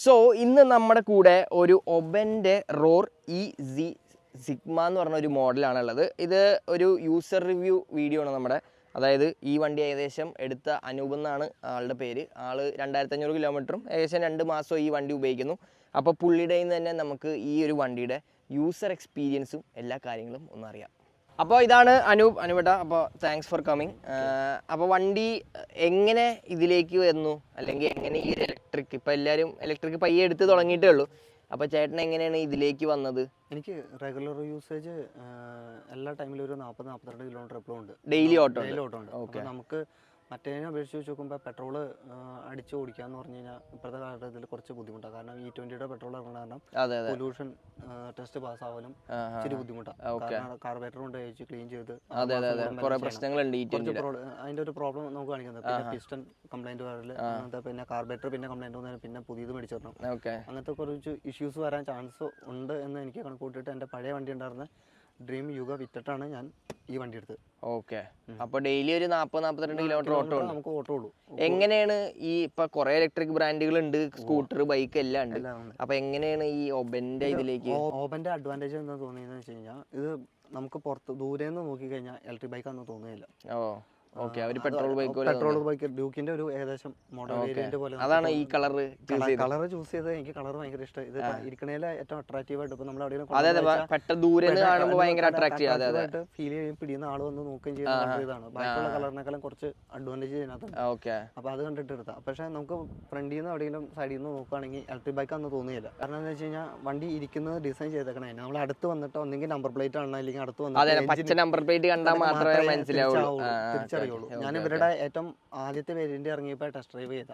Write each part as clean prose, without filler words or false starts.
So ഇന്ന് നമ്മുടെ കൂടെ ഒരു ഒബൻ്റെ റോർ EZ സിഗ്മ എന്ന് പറഞ്ഞ ഒരു മോഡലാണുള്ളത്. ഇത് ഒരു യൂസർ റിവ്യൂ വീഡിയോ ആണ് നമ്മുടെ. അതായത് ഈ വണ്ടി ഏകദേശം എടുത്ത അനൂപ് എന്നാണ് ആളുടെ പേര്. ആൾ 2500 കിലോമീറ്ററും ഏകദേശം 2 മാസവും ഈ വണ്ടി ഉപയോഗിക്കുന്നു. അപ്പോൾ പുള്ളിയുടെ നിന്ന് തന്നെ നമുക്ക് ഈ ഒരു വണ്ടിയുടെ യൂസർ എക്സ്പീരിയൻസും എല്ലാ കാര്യങ്ങളും ഒന്നറിയാം. അപ്പോൾ ഇതാണ് അനൂപേട്ട. അപ്പോൾ താങ്ക്സ് ഫോർ കമ്മിങ്. അപ്പോൾ വണ്ടി എങ്ങനെ ഇതിലേക്ക് വന്നു, അല്ലെങ്കിൽ എങ്ങനെ ഈ ഇലക്ട്രിക്, ഇപ്പോൾ എല്ലാവരും ഇലക്ട്രിക് പയ്യെ എടുത്ത് തുടങ്ങിയിട്ടേ ഉള്ളൂ. അപ്പോൾ ചേട്ടൻ എങ്ങനെയാണ് ഇതിലേക്ക് വന്നത്? എനിക്ക് റെഗുലർ യൂസേജ് എല്ലാ ടൈമിലും ഒരു 40-42 കിലോമീറ്റർ എപ്പോഴും ഉണ്ട്. ഡെയിലി ഓട്ടോ ഉണ്ട്. അപ്പോൾ നമുക്ക് മറ്റേതിനെ അപേക്ഷിച്ച് വെച്ച് നോക്കുമ്പോൾ പെട്രോൾ അടിച്ച് ഓടിക്കാന്ന് പറഞ്ഞു കഴിഞ്ഞാൽ ഇപ്പോഴത്തെ കാലഘട്ടത്തിൽ കുറച്ച് ബുദ്ധിമുട്ടാണ്. കാരണം E20യുടെ പെട്രോൾ ഇറങ്ങുന്ന കാരണം പൊല്യൂഷൻ ടെസ്റ്റ് പാസ്സാവാനും ഇച്ചിരി ബുദ്ധിമുട്ടാണ്. കാരണം കാർബറേറ്റർ കൊണ്ട് കഴിച്ച് ക്ലീൻ ചെയ്ത് അതിന്റെ ഒരു പ്രോബ്ലം നമുക്ക് കാണിക്കുന്നത്. പിന്നെ പിസ്റ്റൺ കംപ്ലൈന്റ് വരല്, പിന്നെ കാർബറേറ്റർ പിന്നെ കംപ്ലൈന്റ് വന്നാൽ പിന്നെ പുതിയത് മേടിച്ചിടണം. അങ്ങനത്തെ കുറച്ച് ഇഷ്യൂസ് വരാൻ ചാൻസ് ഉണ്ട് എന്ന് എനിക്ക് കണക്കൂട്ടിയിട്ട് എൻ്റെ പഴയ വണ്ടി ഉണ്ടായിരുന്ന ഡ്രീം യുഗ വിറ്റിട്ടാണ് ഞാൻ ഈ വണ്ടി എടുത്തത്. ഓക്കെ. അപ്പോൾ ഡെയിലി ഒരു 40-42 കിലോമീറ്റർ ഓട്ടോ നമുക്ക് ഓട്ടോ ഉള്ളൂ. എങ്ങനെയാണ് ഈ ഇപ്പൊ കുറെ ഇലക്ട്രിക് ബ്രാൻഡുകൾ ഉണ്ട്, സ്കൂട്ടർ, ബൈക്ക് എല്ലാം ഉണ്ട്. അപ്പൊ എങ്ങനെയാണ് ഈ ഒബന്റെ ഇതിലേക്ക്? ഒബന്റെ അഡ്വാൻറ്റേജ് എന്താ തോന്നിയെന്ന് വെച്ച് കഴിഞ്ഞാൽ, ഇത് നമുക്ക് പുറത്ത് ദൂരെ നിന്ന് നോക്കി കഴിഞ്ഞാൽ ഇലക്ട്രിക് ബൈക്കാണെന്ന് തോന്നുന്നില്ല. പെട്രോൾ ബൈക്ക് ഡ്യൂക്കിന്റെ ഒരു ഏകദേശം മോഡൽ വേരിയന്റ് പോലെ. അതാണ് ഈ കളർ ചൂസ് ചെയ്ത്. എനിക്ക് കളർ ഭയങ്കര ഇഷ്ടം. ഇത് ഇരിക്കണേലെ ഏറ്റവും അട്രാക്റ്റീവ് ആയിട്ട് ഇപ്പൊ നമ്മൾ അവിടെ ഫീൽ ചെയ്യും, പിടിയുന്ന ആൾ വന്ന് നോക്കുകയും ചെയ്യുന്ന ഇതാണ്. ബാക്കിയുള്ള കളറിനേക്കാളും കുറച്ച് അഡ്വാൻറ്റേജ് ഇതിനകത്തുണ്ട്. അപ്പൊ അത് കണ്ടിട്ട് എടുത്താൽ. പക്ഷെ നമുക്ക് ഫ്രണ്ടിൽ നിന്ന് എവിടെയെങ്കിലും സൈഡിൽ നിന്ന് നോക്കുകയാണെങ്കിൽ ഇലക്ട്രിക് ബൈക്ക് അന്ന് തോന്നിയില്ല. കാരണം എന്താ വെച്ച് കഴിഞ്ഞാൽ വണ്ടി ഇരിക്കുന്നത് ഡിസൈൻ ചെയ്തേക്കണേ. നമ്മൾ അടുത്ത് വന്നിട്ട് ഒന്നെങ്കിൽ നമ്പർ പ്ലേറ്റ് ആണ്, അല്ലെങ്കിൽ അടുത്ത് വന്നിട്ട് നമ്പർ പ്ലേറ്റ് കണ്ടാൽ മാത്രമേ മനസ്സിലാവുള്ളൂ. ഞാൻ ഇവരുടെ ഏറ്റവും ആദ്യത്തെ വേരിയന്റ് ഇറങ്ങിയപ്പോൾ ടെസ്റ്റ് ഡ്രൈവ് ചെയ്ത.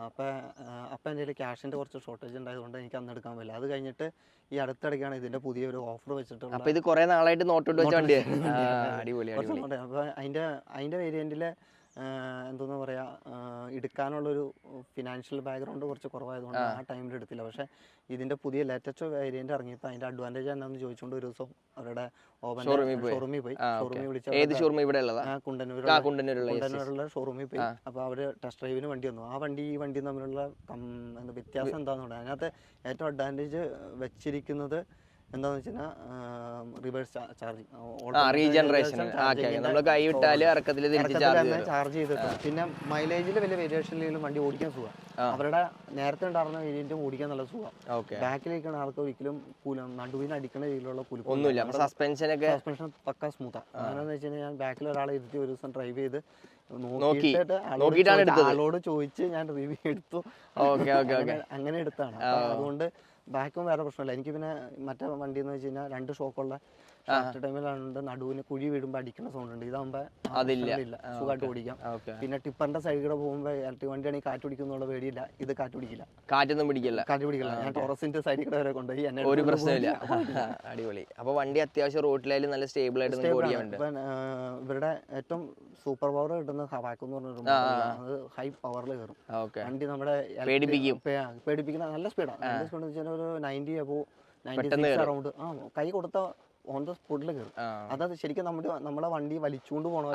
അപ്പൊ എൻ്റെ ക്യാഷിന്റെ കുറച്ച് ഷോർട്ടേജ് ഉണ്ടായതുകൊണ്ട് എനിക്ക് അന്ന് എടുക്കാൻ പറ്റില്ല. അത് കഴിഞ്ഞിട്ട് ഈ അടുത്തിടയ്ക്കാണ് ഇതിന്റെ പുതിയൊരു ഓഫർ വെച്ചിട്ടുള്ളത്. അപ്പൊ ഇത് കുറെ നാളായിട്ട് നോട്ടോട്ട് വെച്ച വണ്ടിയാണ്. അപ്പൊ അതിന്റെ വേരിയന്റില് എന്തോന്ന് പറയാ, എടുക്കാനുള്ളൊരു ഫിനാൻഷ്യൽ ബാക്ക്ഗ്രൗണ്ട് കുറച്ച് കുറവായതുകൊണ്ട് ആ ടൈമിൽ എടുത്തില്ല. പക്ഷെ ഇതിന്റെ പുതിയ ലേറ്റസ്റ്റ് വേരിയന്റ് ഇറങ്ങിയപ്പോൾ അതിന്റെ അഡ്വാൻറ്റേജ് എന്താണെന്ന് ചോദിച്ചുകൊണ്ട് ഒരു ദിവസം അവരുടെ ഷോറൂമിൽ പോയി. കുണ്ടന്നൂരുള്ള ഷോറൂമിൽ പോയി. അപ്പൊ അവര് ടെസ്റ്റ് ഡ്രൈവിന് വണ്ടി വന്നു. ആ വണ്ടി ഈ വണ്ടി തമ്മിലുള്ള വ്യത്യാസം എന്താണെന്ന് പറയാം. അതിനകത്ത് ഏറ്റവും അഡ്വാൻറ്റേജ് വെച്ചിരിക്കുന്നത് എന്താന്ന് വെച്ചാൽ റിവേഴ്സ് ചാർജിങ്, ചാർജ് ചെയ്തിട്ട്. പിന്നെ മൈലേജിൽ വലിയ വേരിയേഷനിലും വണ്ടി ഓടിക്കാൻ സുഖം. അവരുടെ നേരത്തെ ഉണ്ടായിരുന്ന വേരിയന്റും ഓടിക്കാൻ നല്ല സുഖം. ബാക്കിലേക്കാണ് ആൾക്ക് ഒരിക്കലും നടുവിന് അടിക്കുന്ന രീതിയിലുള്ള ഒന്നുമില്ല. സസ്പെൻഷൻ പക്ക സ്മൂത്താണ്. അങ്ങനെയാന്ന് വെച്ച് കഴിഞ്ഞാൽ ഞാൻ ബാക്കിൽ ഒരാളെ ഇരുത്തി ഒരു ദിവസം ഡ്രൈവ് ചെയ്ത് ആളോട് ചോദിച്ച് ഞാൻ റിവ്യൂ എടുത്തു. അങ്ങനെ എടുത്താണ്. അതുകൊണ്ട് ബാക്കും വേറെ പ്രശ്നമില്ല. എനിക്ക് പിന്നെ മറ്റേ വണ്ടി എന്ന് വെച്ച് കഴിഞ്ഞാൽ 2 ഷോക്കുള്ള ടൈമിലുണ്ട്. നടുവിന് കുഴി വീടുമ്പോൾ അടിക്കുന്ന സൗണ്ട് ഉണ്ട്. ഇതാകുമ്പോ അതില്ല, സുഖമായിട്ട് ഓടിക്കാം. പിന്നെ ടിപ്പറിന്റെ സൈഡിൽ പോകുമ്പോൾ ഇലക്ട്രിക് വണ്ടിയാണെങ്കിൽ കാറ്റ് പിടിക്കുന്നുള്ള പേടിയില്ല. ഇത് കാറ്റ് പിടിക്കില്ല. ഞാൻ ടോറസിന്റെ സൈഡിൽ കൂടെ വരെ കൊണ്ടുപോയി. ഒരു പ്രശ്നമില്ല. അടിപൊളി. അപ്പൊ വണ്ടി അത്യാവശ്യം റോഡിലായാലും നല്ല സ്റ്റേബിൾ ആയിട്ട് ഇവരുടെ ഏറ്റവും സൂപ്പർ പവർ കിട്ടുന്ന ഹവാക്ക് എന്ന് പറഞ്ഞൊരു അത് ഹൈ പവറിൽ കയറും. വണ്ടി നമ്മുടെ പേടിപ്പിക്കുന്ന നല്ല സ്പീഡാണ്. ഒരു 90 അബോ 96 അറൗണ്ട് കൈ കൊടുത്ത ഓൺ ദ സ്പോട്ടിൽ കയറും. അതായത് ശരിക്കും നമ്മളെ വണ്ടി വലിച്ചുകൊണ്ട് പോകണം.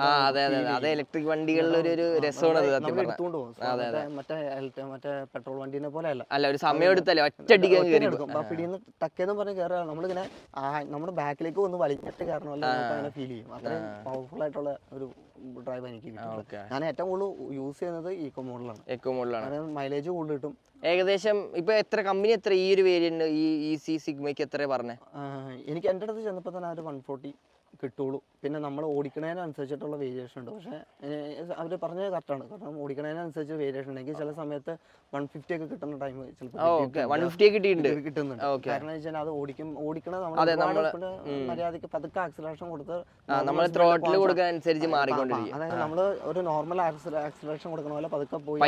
ഇലക്ട്രിക് വണ്ടികളിൽ ഒരു രസമാണ് എടുത്തുകൊണ്ട് പോകും. മറ്റേ പെട്രോൾ വണ്ടീനെ പോലെ അല്ല, ഒരു സമയം എടുത്തല്ലേ ഒറ്റയടിക്കും. പിടിന്ന് ടക്കേന്ന് പറഞ്ഞ് കയറുക. നമ്മളിങ്ങനെ നമ്മുടെ ബാക്കിലേക്ക് ഒന്ന് വലിച്ചിട്ട് കയറണമല്ലോ അങ്ങനെ ഫീൽ ചെയ്യും. അത്രയും പവർഫുൾ ആയിട്ടുള്ള ഒരു ഡ്രൈവ് എനിക്ക് കിട്ടും. ഞാൻ ഏറ്റവും കൂടുതൽ യൂസ് ചെയ്യുന്നത് ഈക്കോ മോഡലാണ്. മൈലേജ് കൂടുതൽ കിട്ടും. ഏകദേശം ഇപ്പൊ എത്ര കമ്പനി എത്ര ഈ ഒരു വേരിയന്റ് ഈ EZ സിഗ്മയ്ക്ക് എത്ര പറഞ്ഞേ? എനിക്ക് എൻ്റെ അടുത്ത് ചെന്നപ്പോൾ തന്നെ ഒരു 140 കിട്ടുള്ളൂ. പിന്നെ നമ്മൾ ഓടിക്കണതിനനുസരിച്ചിട്ടുള്ള വേരിയേഷൻ ഉണ്ട്. പക്ഷേ അവർ പറഞ്ഞത് കറക്റ്റാണ്. കാരണം ഓടിക്കണതിനനുസരിച്ച് വേരിയേഷൻ ഉണ്ടെങ്കിൽ ചില സമയത്ത് 150 ഒക്കെ കിട്ടുന്ന ടൈം കിട്ടുന്നുണ്ട്. കാരണം വെച്ചാൽ അത് ഓടിക്കണത് മര്യാദക്ക് പതുക്കെ ആക്സിലറേഷൻ കൊടുത്ത് അതായത് നമ്മൾ ഒരു നോർമൽ ആക്സിലറേഷൻ കൊടുക്കണ പോലെ പതുക്കെ പോയി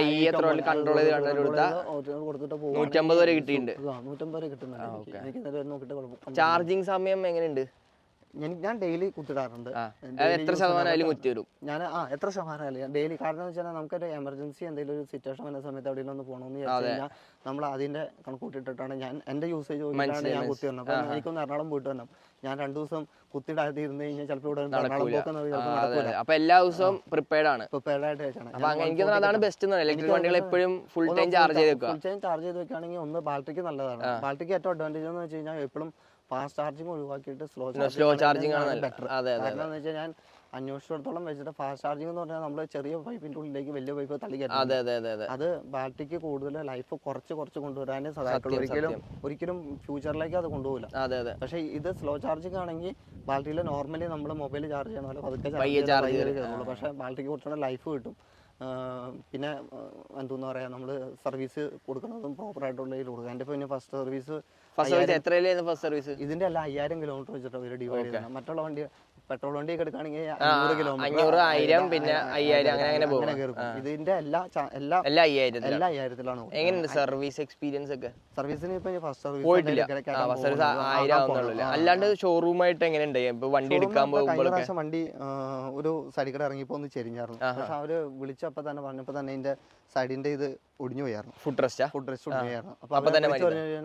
കൊടുത്തിട്ട് പോകും. 150 വരെ കിട്ടിയിട്ടുണ്ട്. 150 വരെ കിട്ടുന്നുണ്ട്. എനിക്ക് നോക്കിയിട്ട് ചാർജിങ് സമയം എങ്ങനെയുണ്ട്? ഞാൻ ഡെയിലി കുത്തിടാറുണ്ട്. എത്ര ശതമാനം കുത്തി വരും? ഞാൻ എത്ര ശതമാനം ഡെയിലി, കാരണം എന്ന് വെച്ചാൽ നമുക്കൊരു എമർജൻസി എന്തെങ്കിലും ഒരു സിറ്റുവേഷൻ വരുന്ന സമയത്ത് എവിടെയെങ്കിലും ഒന്ന് പോകണമെന്ന് വിചാരിച്ചു കഴിഞ്ഞാൽ നമ്മൾ അതിന്റെ കണക്കൂട്ടിട്ടിട്ടാണ് ഞാൻ എന്റെ യൂസേജ് നോക്കിയിട്ടാണ് ഞാൻ കുത്തി വന്നത്. അപ്പം എനിക്കൊന്ന് എറണാകുളം പോയിട്ട് വരണം, ഞാൻ 2 ദിവസം കുത്തിടാതെ ഇരുന്ന് കഴിഞ്ഞാൽ ചിലപ്പോൾ ഇവിടെ എറണാകുളം പോക്കുന്നത് നടക്കില്ല. അപ്പൊ എല്ലാ ദിവസവും പ്രിപ്പയർഡ് ആണ്. പ്രിപ്പയർഡ് ആയിട്ട് വെച്ചാണ്. എനിക്ക് അതാണ് ബെസ്റ്റ്. ഇലക്ട്രിക് വണ്ടികൾ എപ്പോഴും ഫുൾ ടൈം ചാർജ് ചെയ്ത് വെക്കുക. ഫുൾ ടൈം ചാർജ് ചെയ്ത് വെക്കുകയാണെങ്കിൽ ഒന്ന് ബാറ്ററിക്ക് നല്ലതാണ്. ബാറ്ററിക്ക് ഏറ്റവും അഡ്വാൻറ്റേജ് എന്ന് വെച്ച് കഴിഞ്ഞാൽ എപ്പോഴും ഫാസ്റ്റ് ചാർജിങ് ഒഴിവാക്കിയിട്ട് സ്ലോ ചാർജിങ് ആണ് ബെറ്റർ. കാരണം എന്ന് വെച്ചാൽ ഞാൻ അന്വേഷിച്ചിടത്തോളം വെച്ചിട്ട് ഫാസ്റ്റ് ചാർജിങ് എന്ന് പറഞ്ഞാൽ നമ്മൾ ചെറിയ പൈപ്പിന്റെ ഉള്ളിലേക്ക് വലിയ പൈപ്പ് തള്ളി കയറ്റും. അത് ബാറ്ററിക്ക് കൂടുതൽ ലൈഫ് കുറച്ച് കൊണ്ടുവരാനേ സഹായിക്കുള്ളൂ. ഒരിക്കലും ഫ്യൂച്ചറിലേക്ക് അത് കൊണ്ടുപോകില്ല. പക്ഷേ ഇത് സ്ലോ ചാർജിങ് ആണെങ്കിൽ ബാറ്ററിയിൽ നോർമലി നമ്മൾ മൊബൈൽ ചാർജ് ചെയ്യണ പോലെ പതുക്കെ ചാർജ് ചെയ്തുള്ളൂ. പക്ഷേ ബാറ്ററിക്ക് കുറച്ചുകൂടെ ലൈഫ് കിട്ടും. പിന്നെ എന്താ പറയാ, നമ്മൾ സർവീസ് കൊടുക്കുന്നതും പ്രോപ്പറായിട്ടുള്ള കൊടുക്കുക. എൻ്റെ പിന്നെ ഫസ്റ്റ് സർവീസ് ഇതിന്റെ എല്ലാം 5000 കിലോമീറ്റർ വെച്ചിട്ട് അവർ ഡിവൈഡ് ചെയ്യണം. മറ്റുള്ള വണ്ടി പെട്രോൾ വണ്ടിയൊക്കെ എടുക്കുകയാണെങ്കിൽ 500 കിലോമീറ്റർ, 1000 പിന്നെ 5000 അങ്ങനെ കയറും. ഇതിന്റെ എല്ലാ 5000-ലാണ്. എങ്ങനെയുണ്ട് സർവീസ് എക്സ്പീരിയൻസ് ഒക്കെ? സർവീസിന് ഇപ്പൊ ഫസ്റ്റ് സർവീസ് പോയിട്ടില്ല. അല്ലാണ്ട് ഷോറൂമായിട്ട് എങ്ങനെയുണ്ട് ഇപ്പൊ വണ്ടി എടുക്കാൻ പോകുമ്പോൾ? വണ്ടി ഒരു സൈഡിൽ കൂടെ ഇറങ്ങിയപ്പോ ഒന്ന് ചെരിഞ്ഞായിരുന്നു. പക്ഷെ അവര് വിളിച്ചപ്പോ തന്നെ പറഞ്ഞപ്പോ തന്നെ ഇതിന്റെ സൈഡിന്റെ ഇത് ഒടിഞ്ഞു പോയായിരുന്നു. ഫുഡ് റെസ്റ്റ് ഒടിഞ്ഞായിരുന്നു. അപ്പൊ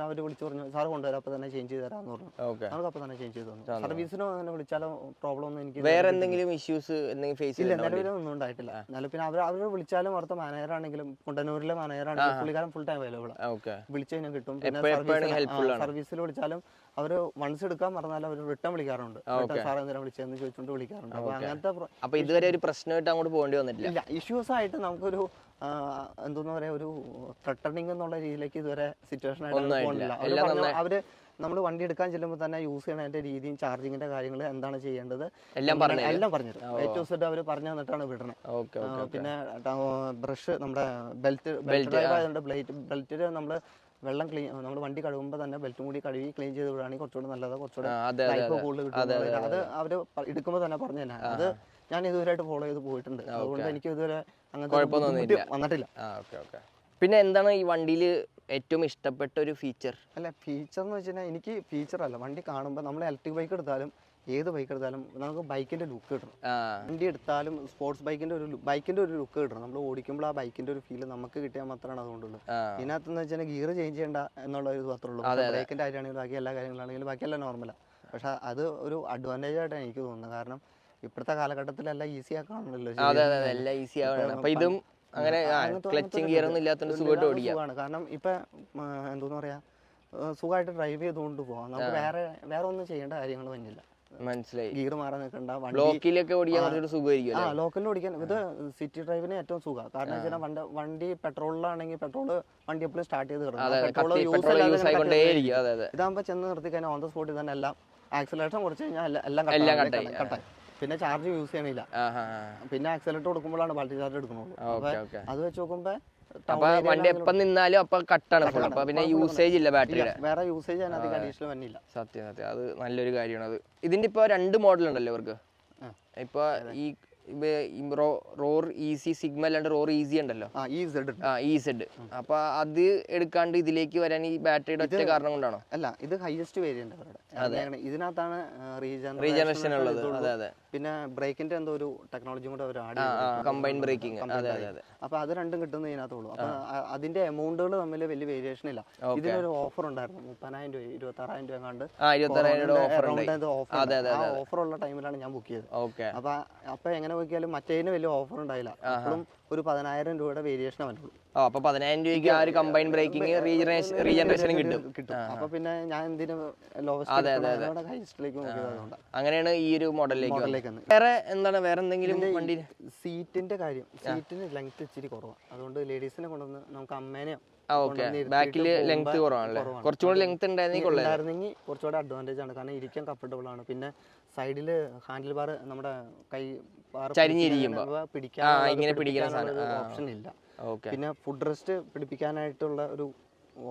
അവര് വിളിച്ചു പറഞ്ഞു സാറ് കൊണ്ടുവരാം, അപ്പൊ തന്നെ ചേഞ്ച് ചെയ്ത് തരാന്ന് പറഞ്ഞു. നമുക്ക് അപ്പൊ തന്നെ ചേഞ്ച് ചെയ്ത് തന്നു. സർവീസിനോ അങ്ങനെ വിളിച്ചാലോ പ്രോബ്ലം ഒന്നും എനിക്ക് വേറെ എന്തെങ്കിലും ഇഷ്യൂസ് ഫേസ് ഇല്ല, നിലവിലൊന്നും ഉണ്ടായിട്ടില്ല. പിന്നെ അവർ വിളിച്ചാലും അടുത്ത മാനേജർ ആണെങ്കിലും കുണ്ടന്നൂരിലെ മാനേജർ ആണെങ്കിലും പുള്ളിക്കാരൻ ഫുൾ ടൈം അവൈലബിൾ വിളിച്ചു കഴിഞ്ഞാൽ കിട്ടും. പിന്നെ സർവീസിൽ വിളിച്ചാലും അവര് വൺസ് എടുക്കാൻ പറഞ്ഞാൽ അവർ റിട്ടേൺ വിളിക്കാറുണ്ട്. സാർ എന്തിനാ വിളിച്ചതെന്ന് ചോദിച്ചുകൊണ്ട് വിളിക്കാറുണ്ട്. അപ്പൊ അങ്ങനത്തെ അപ്പൊ ഇതുവരെ ഒരു പ്രശ്നമായിട്ട് അങ്ങോട്ട് പോകേണ്ടി വന്നിട്ടില്ല. ഇഷ്യൂസ് ആയിട്ട് നമുക്കൊരു എന്താ പറയാ, ഒരു ത്രട്ടണിങ് എന്നുള്ള രീതിയിലേക്ക് ഇതുവരെ സിറ്റുവേഷൻ ആയിട്ട് പോകണില്ല. അവര് നമ്മൾ വണ്ടി എടുക്കാൻ ചെല്ലുമ്പോൾ തന്നെ യൂസ് ചെയ്യണതിന്റെ രീതിയും ചാർജിങ്ങിന്റെ കാര്യങ്ങൾ എന്താണ് ചെയ്യേണ്ടത് എല്ലാം പറഞ്ഞുതരും. ഏറ്റവും സെറ്റ് അവർ പറഞ്ഞു തന്നിട്ടാണ് വിടണത്. പിന്നെ ബ്രഷ് നമ്മുടെ ബെൽറ്റ് ഡ്രൈവ് ആയതുകൊണ്ട് ബെൽറ്റിൽ നമ്മൾ വെള്ളം ക്ലീൻ, നമ്മൾ വണ്ടി കഴുകുമ്പോൾ തന്നെ ബെൽറ്റും കൂടി കഴുകി ക്ലീൻ ചെയ്ത് വിടുകയാണെങ്കിൽ കുറച്ചുകൂടെ നല്ലത്, കുറച്ചുകൂടെ ലൈഫ് കൂടുതൽ കിട്ടും. അത് അവര് എടുക്കുമ്പോൾ തന്നെ പറഞ്ഞു തന്നെ. അത് ഞാൻ ഇതുവരെയായിട്ട് ഫോളോ ചെയ്ത് പോയിട്ടുണ്ട്. അതുകൊണ്ട് എനിക്ക് ഇതുവരെ അങ്ങനത്തെ വന്നിട്ടില്ല. പിന്നെ എന്താണ് ഈ വണ്ടിയിൽ ഏറ്റവും ഇഷ്ടപ്പെട്ട ഒരു ഫീച്ചർ? അല്ല, ഫീച്ചർ എന്ന് വെച്ച് കഴിഞ്ഞാൽ എനിക്ക് ഫീച്ചർ അല്ല, വണ്ടി കാണുമ്പോൾ നമ്മൾ ഇലക്ട്രിക് ബൈക്ക് എടുത്താലും ഏത് ബൈക്ക് എടുത്താലും നമുക്ക് ബൈക്കിന്റെ ലുക്ക് കിട്ടണം. വണ്ടി എടുത്താലും സ്പോർട്സ് ബൈക്കിന്റെ ഒരു ലുക്ക് കിട്ടണം. നമ്മൾ ഓടിക്കുമ്പോൾ ആ ബൈക്കിന്റെ ഒരു ഫീൽ നമുക്ക് കിട്ടിയാൽ മാത്രമാണ് അതുകൊണ്ടുള്ളത്. ഇതിനകത്തെന്ന് വെച്ചാൽ ഗിയർ ചേഞ്ച് ചെയ്യേണ്ട എന്നുള്ള ഒരു മാത്രമേ ഉള്ളൂ. ബ്രേക്കിന്റെ കാര്യമാണെങ്കിലും ബാക്കി എല്ലാ കാര്യങ്ങളാണെങ്കിലും ബാക്കിയെല്ലാം നോർമലാണ്. പക്ഷെ അത് ഒരു അഡ്വാൻറ്റേജ് ആയിട്ടാണ് എനിക്ക് തോന്നുന്നത്. കാരണം ഇപ്പോഴത്തെ കാലഘട്ടത്തിലെല്ലാം ഈസി ആക്കാണല്ലോ. ഇതും അങ്ങനെ ക്ലച്ചിങ് ഗിയർ ഒന്നും ഇല്ലാത്തതുകൊണ്ട് സുഖമായിട്ട് ഓടിക്കാം. കാരണം ഇപ്പൊ എന്താ പറയാ, സുഖമായിട്ട് ഡ്രൈവ് ചെയ്തുകൊണ്ട് പോവാം. നമുക്ക് വേറെ ഒന്നും ചെയ്യേണ്ട കാര്യങ്ങൾ വന്നില്ല. മനസ്സിലായി. ഗിയർ മാറാൻ നിൽക്കണ്ട. ലോക്കലൊക്കെ ഓടിക്കാൻ സുഖമായിരിക്കും. ലോക്കലിൽ ഓടിക്കാൻ ഇത് സിറ്റി ഡ്രൈവിന് ഏറ്റവും സുഖം. കാരണം വെച്ചാൽ വണ്ടി പെട്രോളിലാണെങ്കിൽ പെട്രോൾ വണ്ടി എപ്പോഴും സ്റ്റാർട്ട് ചെയ്ത് ഇതാകുമ്പോൾ ചെന്ന് നിർത്തി കഴിഞ്ഞാൽ ഓൺ ദ സ്പോട്ടിൽ തന്നെ എല്ലാം ആക്സിലറേഷൻ കുറച്ച് കഴിഞ്ഞാൽ എല്ലാം കട്ടായി. പിന്നെ ചാർജ് യൂസ് ചെയ്യണില്ല. പിന്നെ ആക്സിലേറ്റർ കൊടുക്കുമ്പോഴാണ് ബാറ്ററി ചാർജ് എടുക്കുന്നുള്ളൂ. അത് വെച്ച് നോക്കുമ്പോ വണ്ടി എപ്പം നിന്നാലും അപ്പൊ കട്ടാണ്. അപ്പൊ പിന്നെ യൂസേജ് ഇല്ല ബാറ്ററിയുടെ. വേറെ യൂസേജ് അഡീഷണൽ വന്നില്ല. സത്യം അത് നല്ലൊരു കാര്യമാണ്. അത് ഇതിന്റെ ഇപ്പൊ 2 മോഡൽ ഉണ്ടല്ലോ ഇവർക്ക്. ഇപ്പൊ ഈ റോർ ഈസി സിഗ്മ അല്ലാണ്ട് റോർ ഈസി ഉണ്ടല്ലോ, ഇസെഡ്. അപ്പൊ അത് എടുക്കാണ്ട് ഇതിലേക്ക് വരാൻ ഈ ബാറ്ററിയുടെ ഒറ്റ കാരണം കൊണ്ടാണോ? അല്ല, ഇത് ഹൈയസ്റ്റ് വേരിയന്റ് അവരുടെ. ഇതിനകത്താണ് റീജനറേഷൻ ഉള്ളത്. പിന്നെ ബ്രേക്കിന്റെ എന്തോ ഒരു ടെക്നോളജി കൂടെ അവർ കമ്പൈൻ ബ്രേക്കിംഗ്. അപ്പൊ അത് രണ്ടും കിട്ടുന്നത് ഇതിനകത്തുള്ളൂ. അപ്പൊ അതിന്റെ എമൗണ്ടുകൾ തമ്മിൽ വലിയ വേരിയേഷൻ ഇല്ല. ഇതിനൊരു ഓഫർ ഉണ്ടായിരുന്നു 30,000 രൂപ 26,000 രൂപ കണ്ട് ഓഫർ ഉള്ള ടൈമിലാണ് ഞാൻ ബുക്ക് ചെയ്തത്. അപ്പൊ എങ്ങനെ നോക്കിയാലും മറ്റേതിന് വലിയ ഓഫർ ഉണ്ടായില്ല. അപ്പോഴും ഒരു 10,000 രൂപയുടെ വേരിയേഷൻ വരുള്ളൂ. അപ്പൊ 10,000 രൂപയ്ക്ക് ആ ഒരു കമ്പൈൻ ബ്രേക്കിംഗ് റീജനറേഷൻ കിട്ടും. അപ്പൊ പിന്നെ ഞാൻ എന്തിനു ഹൈസ്റ്റിലേക്ക് നോക്കിയതുകൊണ്ട് അങ്ങനെയാണ് ഈ ഒരു മോഡലിലേക്ക്. വേറെ എന്താണ്, വേറെ എന്തെങ്കിലും വണ്ടി? സീറ്റിന്റെ കാര്യം, സീറ്റിന് ലെങ്ത് ഇച്ചിരി കുറവാണ്. അതുകൊണ്ട് ലേഡീസിനെ കൊണ്ടുവന്ന് നമുക്ക് അമ്മേനെയോ ബാക്കില് ലെങ്ത് കുറവാണല്ലേ? കുറച്ചുകൂടി ലെങ്ത് ഉണ്ടായിരുന്നെങ്കിൽ കുറച്ചുകൂടെ അഡ്വാൻറ്റേജ് ആണ്. കാരണം ഇരിക്കാൻ കംഫർട്ടബിൾ ആണ്. പിന്നെ സൈഡില് ഹാൻഡിൽ ബാർ നമ്മുടെ കൈ ചരിഞ്ഞിരിക്കുമ്പോ ഓപ്ഷൻ ഇല്ല. പിന്നെ ഫുഡ് റെസ്റ്റ് പിടിപ്പിക്കാനായിട്ടുള്ള ഒരു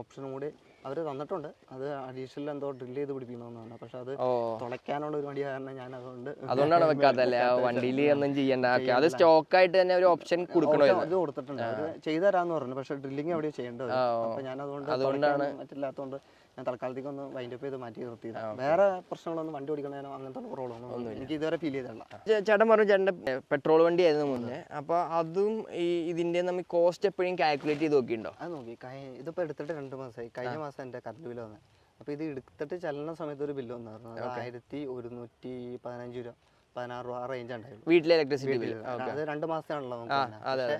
ഓപ്ഷനും കൂടി അവർ തന്നിട്ടുണ്ട്. അത് അഡീഷണൽ എന്തോ ഡ്രില്ല് ചെയ്ത് പിടിപ്പിക്കണമെന്ന് പറഞ്ഞു. പക്ഷെ അത് ഓ തുളയ്ക്കാനുള്ള ഒരു മടി കാരണം ഞാൻ അതുകൊണ്ടാണ് വെക്കാത്തല്ലേ വണ്ടിയിൽ ഒന്നും ചെയ്യണ്ട. ഓക്കെ, അത് സ്റ്റോക്ക് ആയിട്ട് തന്നെ ഒരു ഓപ്ഷൻ കൊടുക്കണോ? ഇത് കൊടുത്തിട്ടുണ്ട്. അവർ ചെയ്തു തരാമെന്ന് പറഞ്ഞു. പക്ഷെ ഡ്രില്ലിങ് എവിടെയോ ചെയ്യേണ്ടത്. അപ്പോൾ ഞാൻ അതുകൊണ്ടാണ് മറ്റില്ലാത്തതുകൊണ്ട് ഞാൻ തൽക്കാലത്തേക്ക് ഒന്ന് വൈൻഡപ്പ് ചെയ്ത് മാറ്റി നിർത്തിയത്. വേറെ പ്രശ്നങ്ങളൊന്നും വണ്ടി ഓടിക്കണേനോ അങ്ങനത്തെ പ്രോബ്ലം എനിക്ക് ഇതുവരെ ഫീൽ ചെയ്തില്ല. ചേട്ടൻ പറഞ്ഞു ചേട്ടൻ്റെ പെട്രോൾ വണ്ടി ആയിരുന്നു മുന്നേ. അപ്പോൾ അതും ഇതിൻ്റെ നമ്മൾ കോസ്റ്റ് എപ്പോഴും കാൽക്കുലേറ്റ് ചെയ്ത് നോക്കിയിട്ടുണ്ടോ? അത് നോക്കി. ഇതിപ്പോൾ എടുത്തിട്ട് 2 മാസമായി. കഴിഞ്ഞ മാസം എൻ്റെ കറണ്ട് ബില്ല് വന്നത്. അപ്പോൾ ഇത് എടുത്തിട്ട് ചെല്ലുന്ന സമയത്ത് ഒരു ബില്ല് വന്നായിരുന്നു. 1115 രൂപ 16 രൂപ ആ റേഞ്ച് ഉണ്ടായിരുന്നു വീട്ടിലെ ഇലക്ട്രിസിറ്റി ബില്ല്. അത് 2 മാസമാണല്ലോ നമുക്ക്.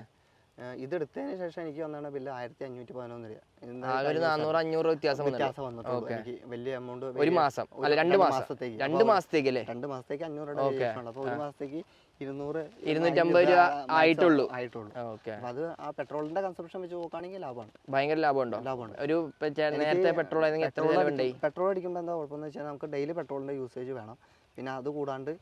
ഇത് എടുത്തതിന് ശേഷം എനിക്ക് വന്ന ബില്ല് 1511 രൂപ. 400-500 വ്യത്യാസം വന്നിട്ടുള്ളൂ. എനിക്ക് വലിയ എമൗണ്ട് ഒരു മാസം അല്ല 2 മാസത്തേക്ക് 2 മാസത്തേക്ക് അല്ലേ? 2 മാസത്തേക്ക് 500 രൂപ. അപ്പോൾ ഒരു മാസത്തേക്ക് 200-250 രൂപ ആയിട്ടുള്ളൂ. അത് ആ പെട്രോളിന്റെ കൺസംപ്ഷൻ വെച്ച് നോക്കുകയാണെങ്കിൽ ലാഭമാണ്. ഭയങ്കര ലാഭമുണ്ടോ? ലാഭമാണ്. ഒരു നേരത്തെ പെട്രോൾ പെട്രോൾ അടിക്കുമ്പോൾ എന്താ കുഴപ്പമെന്ന് വെച്ചാൽ നമുക്ക് ഡെയിലി പെട്രോളിന്റെ യൂസേജ് വേണം. പിന്നെ അത് കൂടാണ്ട്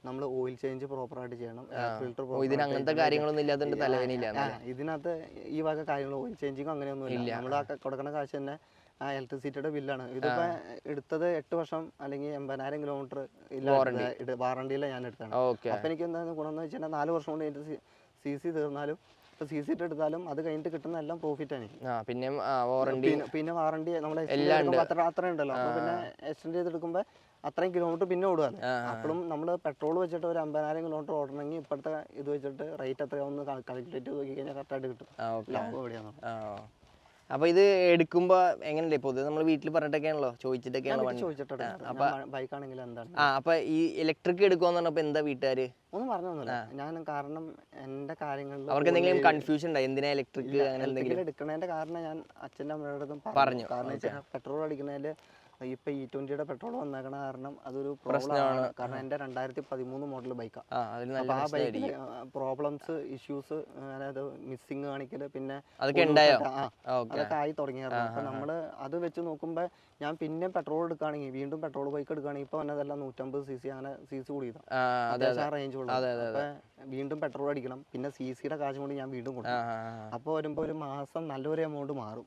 നമ്മൾ ഓയിൽ ചേഞ്ച് പ്രോപ്പറായിട്ട് ചെയ്യണം. ഫിൽറ്റർ ഇതിന് അങ്ങനത്തെ കാര്യങ്ങളൊന്നും ഇല്ലാത്തതുകൊണ്ട് തലവേനില്ല. ഇതിനകത്ത് ഈ വക കാര്യങ്ങൾ ഓയിൽ ചേഞ്ചിങ്ങോ അങ്ങനെയൊന്നും ഇല്ല. നമ്മൾ ആ കൊടുക്കുന്ന കാശ് തന്നെ ആ ഇലക്ട്രിസിറ്റിയുടെ ബില്ലാണ്. ഇതിപ്പോ എടുത്തത് 8 വർഷം അല്ലെങ്കിൽ 80,000 കിലോമീറ്റർ ഇല്ല വാറണ്ടിയിലെ ഞാൻ എടുത്താണ്. അപ്പൊ എനിക്ക് എന്താ ഗുണം എന്ന് വെച്ചാൽ 4 വർഷം കൊണ്ട് എൻ്റെ CC തീർന്നാലും CC എടുത്താലും അത് കഴിഞ്ഞിട്ട് കിട്ടുന്ന എല്ലാം പ്രോഫിറ്റ് ആണ്. പിന്നെ വാറണ്ടി നമ്മളെ അത്ര ഉണ്ടല്ലോ. അപ്പൊ പിന്നെ എക്സ്റ്റെൻഡ് ചെയ്തെടുക്കുമ്പോൾ അത്രയും കിലോമീറ്റർ പിന്നെ ഓടുകയാണ്. അപ്പോഴും നമ്മൾ പെട്രോൾ വെച്ചിട്ട് ഒരു 50,000 കിലോമീറ്റർ ഓടണമെങ്കിൽ ഇപ്പോഴത്തെ ഇത് വെച്ചിട്ട് റേറ്റ് എത്രയാണെന്ന് കാൽക്കുലേറ്റ് ചെയ്ത് നോക്കി കഴിഞ്ഞാൽ കറക്റ്റായിട്ട് കിട്ടും. ലാഭം എവിടെയാണ്. അപ്പൊ ഇത് എടുക്കുമ്പോ എങ്ങനെയല്ലേ പൊതുവെ നമ്മൾ വീട്ടിൽ പറഞ്ഞിട്ടൊക്കെയാണല്ലോ ചോദിച്ചിട്ടൊക്കെയാണല്ലോ ബൈക്കാണെങ്കിൽ എന്താണ്. അപ്പൊ ഈ ഇലക്ട്രിക് എടുക്കുവാന്ന് പറഞ്ഞപ്പോ എന്താ വീട്ടുകാര് ഒന്നും പറഞ്ഞൊന്നുമില്ല. ഞാൻ കാരണം എന്റെ കാര്യങ്ങളിൽ അവർക്ക് എന്തെങ്കിലും കൺഫ്യൂഷൻ ഉണ്ടായി എന്തിനാ ഇലക്ട്രിക് അങ്ങനെ എന്തെങ്കിലും എടുക്കണതിന്റെ കാരണം ഞാൻ അച്ഛൻ്റെ അമ്മയുടെ പറഞ്ഞു. കാരണം വെച്ചാൽ പെട്രോൾ അടിക്കുന്നതില് ഇപ്പൊ E20 പെട്രോൾ വന്നേക്കണ കാരണം അതൊരു പ്രോബ്ലമാണ്. കാരണം എന്റെ 2013 മോഡൽ ബൈക്കാണ്. അപ്പൊ ആ ബൈക്കിൽ പ്രോബ്ലംസ് ഇഷ്യൂസ് അതായത് മിസ്സിങ് കാണിക്കല് പിന്നെ അതൊക്കെ ആയി തുടങ്ങിയായിരുന്നു. അപ്പൊ നമ്മള് അത് വെച്ച് നോക്കുമ്പോ ഞാൻ പിന്നെ പെട്രോൾ എടുക്കുകയാണെങ്കിൽ വീണ്ടും പെട്രോൾ ബൈക്ക് എടുക്കുകയാണെങ്കിൽ ഇപ്പൊ വന്നതെല്ലാം 150 cc അങ്ങനെ CC കൂടിയതാണ്. അത്യാവശ്യം റേഞ്ച് ഉള്ളത്. അപ്പൊ വീണ്ടും പെട്രോൾ അടിക്കണം. പിന്നെ CCയുടെ കാശ് കൊണ്ട് ഞാൻ വീണ്ടും കൊടുക്കും. അപ്പൊ വരുമ്പോ ഒരു മാസം നല്ലൊരു എമൗണ്ട് മാറും.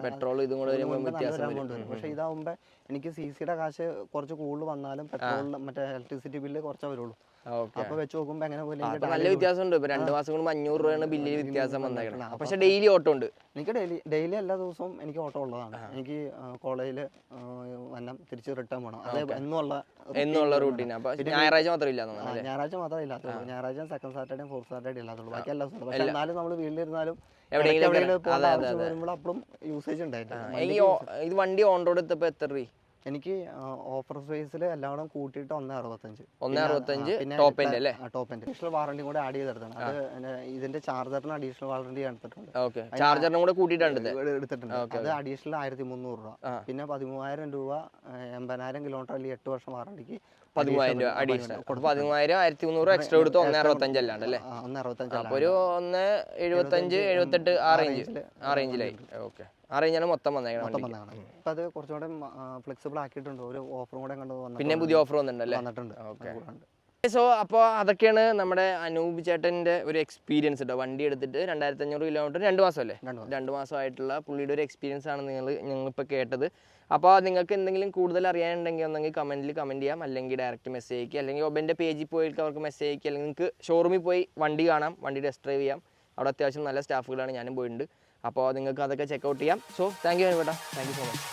പെട്രോൾ ഇതും കൂടെ എമൗണ്ട്. പക്ഷെ ഇതാവുമ്പോ എനിക്ക് CCയുടെ കാശ് കുറച്ച് കൂടുതൽ വന്നാലും പെട്രോളിന് മറ്റേ ഇലക്ട്രിസിറ്റി ബില്ല് കുറച്ചേ വരുള്ളൂ. അപ്പൊ വെച്ച് നോക്കുമ്പോ എങ്ങനെ നല്ല വ്യത്യാസം ഉണ്ട്. 2 മാസം കൊണ്ട് 500 രൂപയാണ് ബില്ലിൽ വ്യത്യാസം വന്നേക്കണം. പക്ഷെ ഡെയിലി ഓട്ടോ ഉണ്ട്. എനിക്ക് ഡെയിലി എല്ലാ ദിവസവും എനിക്ക് ഓട്ടോ ഉള്ളതാണ്. എനിക്ക് കോളേജിൽ വന്നം തിരിച്ച് റിട്ടേൺ പോകണം. അത് എന്നുള്ള റൂട്ടീൻ. അപ്പൊ ഞായറാഴ്ച മാത്രമില്ല. ഞായറാഴ്ച മാത്രമേ ഇല്ലാത്തുള്ളൂ. ഞായറാഴ്ച സെക്കൻഡ് സാറ്റർഡേ 4th സാറ്റർഡേ ഇല്ലാത്തുള്ളൂ. ബാക്കി എല്ലാ ദിവസവും. പക്ഷെ എന്നാലും നമ്മൾ വീട്ടിലിരുന്നാലും വരുമ്പോൾ അപ്പോഴും യൂസേജ് ഉണ്ടായിട്ടുണ്ട്. ഇത് വണ്ടി ഓൺ റോഡ് എത്തപ്പോ എത്ര രൂപ? എനിക്ക് ഓഫർ പ്രൈസിൽ എല്ലാവരും കൂട്ടിയിട്ട് 165 ടോപ്പ് എൻഡ് അല്ലേ? ടോപ്പ് എൻഡ് അഡീഷണൽ വാറണ്ടി കൂടെ ആഡ് ചെയ്തെടുത്താണ്. അത് ഇതിന്റെ ചാർജറിന് അഡീഷണൽ വാറണ്ടി എടുത്തിട്ടുണ്ട്. ചാർജറിനും കൂടെ കൂട്ടിയിട്ടുണ്ട് എടുത്തിട്ടുണ്ട്. അത് അഡീഷണൽ 1300 രൂപ. പിന്നെ 13,000 രൂപ 80,000 കിലോമീറ്റർ അല്ലെങ്കിൽ 8 വർഷം വാറണ്ടിക്ക് 15,000 രൂപ അഡീഷണൽ. 15,000 1300 എക്സ്ട്രാ കൊടുത്ത് 165 അല്ലാണ്ട് അല്ലേ? 165. അപ്പൊ ഒരു 175-78 ആ റേഞ്ചിലായി. ഓക്കെ, ആ റേഞ്ചാണ് മൊത്തം വന്നേക്കണം. ഇപ്പൊ അത് കുറച്ചുകൂടെ ഫ്ലെക്സിബിൾ ആക്കിയിട്ടുണ്ട്. ഒരു ഓഫറും കൂടെ കണ്ടു പിന്നെ പുതിയ ഓഫർ വന്നിട്ടുണ്ട്. ഓക്കെ, സോ അപ്പോൾ അതൊക്കെയാണ് നമ്മുടെ അനൂപ് ചേട്ടൻ്റെ ഒരു എക്സ്പീരിയൻസ് കേട്ടോ. വണ്ടി എടുത്തിട്ട് 2500 കിലോമീറ്റർ 2 മാസമല്ലേ? 2 മാസമായിട്ടുള്ള പുള്ളിയുടെ ഒരു എക്സ്പീരിയൻസ് ആണ് ഞങ്ങളിപ്പോൾ കേട്ടത്. അപ്പോൾ നിങ്ങൾക്ക് എന്തെങ്കിലും കൂടുതൽ അറിയാനുണ്ടെങ്കിൽ ഒന്നെങ്കിൽ കമൻറ്റിൽ കമൻറ്റ് ചെയ്യാം, അല്ലെങ്കിൽ ഡയറക്റ്റ് മെസ്സേജ് അയക്കുക, അല്ലെങ്കിൽ ഒബൻ്റെ പേജിൽ പോയിട്ട് അവർക്ക് മെസ്സേജ് അയക്കുക, അല്ലെങ്കിൽ നിങ്ങൾക്ക് ഷോറൂമിൽ പോയി വണ്ടി കാണാം, വണ്ടി ടെസ്റ്റ് ഡ്രൈവ് ചെയ്യാം. അവിടെ അത്യാവശ്യം നല്ല സ്റ്റാഫുകളാണ്, ഞാനും പോയിട്ടുണ്ട്. അപ്പോൾ നിങ്ങൾക്ക് അതൊക്കെ ചെക്കൗട്ട് ചെയ്യാം. സോ താങ്ക് യു വേട്ടാ, താങ്ക് യു സോ മച്ച്.